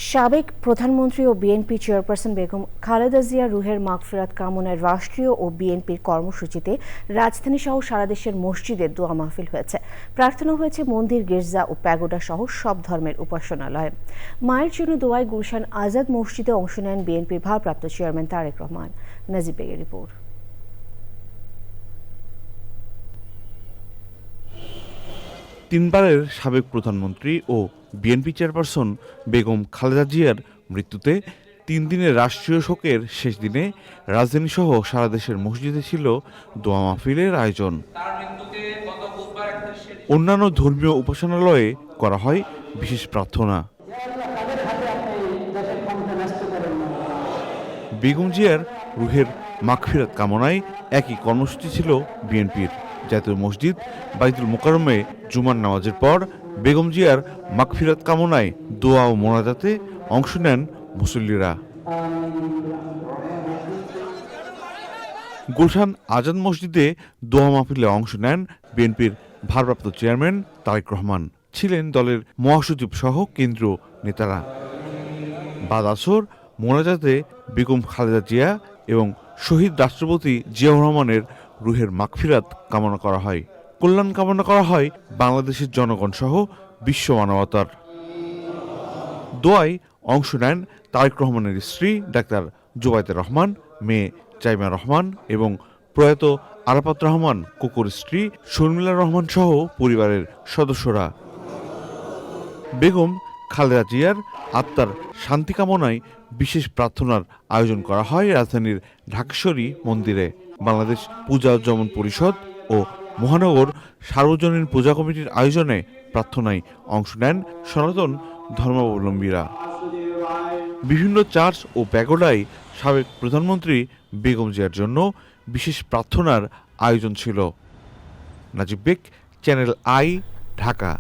সাবেক প্রধানমন্ত্রী ও BNP chairperson Begum Khaleda Zia রুহের মাগফিরাত কামনায় রাষ্ট্রীয় ও বিএনপির কর্মসূচিতে রাজধানীসহ সারা দেশের মসজিদে দোয়া মাহফিল হয়েছে। প্রার্থনা হয়েছে মন্দির, গির্জা ও প্যাগোডা সহ সব ধর্মের উপাসনালয়ে। মায়ের জন্য দোয়ায় গুলশান আজাদ মসজিদে অংশ নেন বিএনপির ভারপ্রাপ্ত চেয়ারম্যান তারেক রহমান। নাজিব বেগের রিপোর্ট। তিনবারের সাবেক প্রধানমন্ত্রী ও বিএনপি চেয়ারপারসন বেগম খালেদা জিয়ার মৃত্যুতে 3 দিনের রাষ্ট্রীয় শোকের শেষ দিনে রাজধানীসহ সারা দেশের মসজিদে ছিল দোয়া মাহফিলের আয়োজন। অন্যান্য ধর্মীয় উপাসনালয়ে করা হয় বিশেষ প্রার্থনা। বেগম জিয়ার রুহের মাগফিরাত কামনায় একই কর্মসূচি ছিল বিএনপির। জাতীয় মসজিদ বাইতুল মোকাররমে জুমার নামাজের পর বেগম জিয়ার মাগফিরাত কামনায় দোয়া ও মোনাজাতে অংশ নেন মুসল্লিরা। গুলশান আজাদ মসজিদে দোয়া মাহফিলে অংশ নেন বিএনপির ভারপ্রাপ্ত চেয়ারম্যান তারেক রহমান, ছিলেন দলের মহাসচিব সহ কেন্দ্রীয় নেতারা। বাদ আসর মোনাজাতে বেগম খালেদা জিয়া এবং শহীদ রাষ্ট্রপতি জিয়াউর রহমানের রুহের মাগফিরাত কামনা করা হয়। কল্যাণ কামনা করা হয় বাংলাদেশের জনগণ সহ বিশ্ব মানবতার। দোয়ায় অংশ নেন তারেক রহমানের স্ত্রী ডাক্তার জুবাইদা রহমান, মেয়ে চাইমা রহমান এবং প্রয়াত আরাফাত রহমান কোকোর স্ত্রী শর্মিলা রহমান সহ পরিবারের সদস্যরা। বেগম খালেদা জিয়ার আত্মার শান্তি কামনায় বিশেষ প্রার্থনার আয়োজন করা হয় রাজধানীর ঢাকেশ্বরী মন্দিরে। বাংলাদেশ পূজা উদযাপন পরিষদ ও মহানগর সার্বজনীন পূজা কমিটির আয়োজনে প্রার্থনায় অংশ নেন সনাতন ধর্মাবলম্বীরা। বিভিন্ন চার্চ ও প্যাগোডায় সাবেক প্রধানমন্ত্রী বেগম জিয়ার জন্য বিশেষ প্রার্থনার আয়োজন ছিল। নাজিব বেগ, চ্যানেল আই, ঢাকা।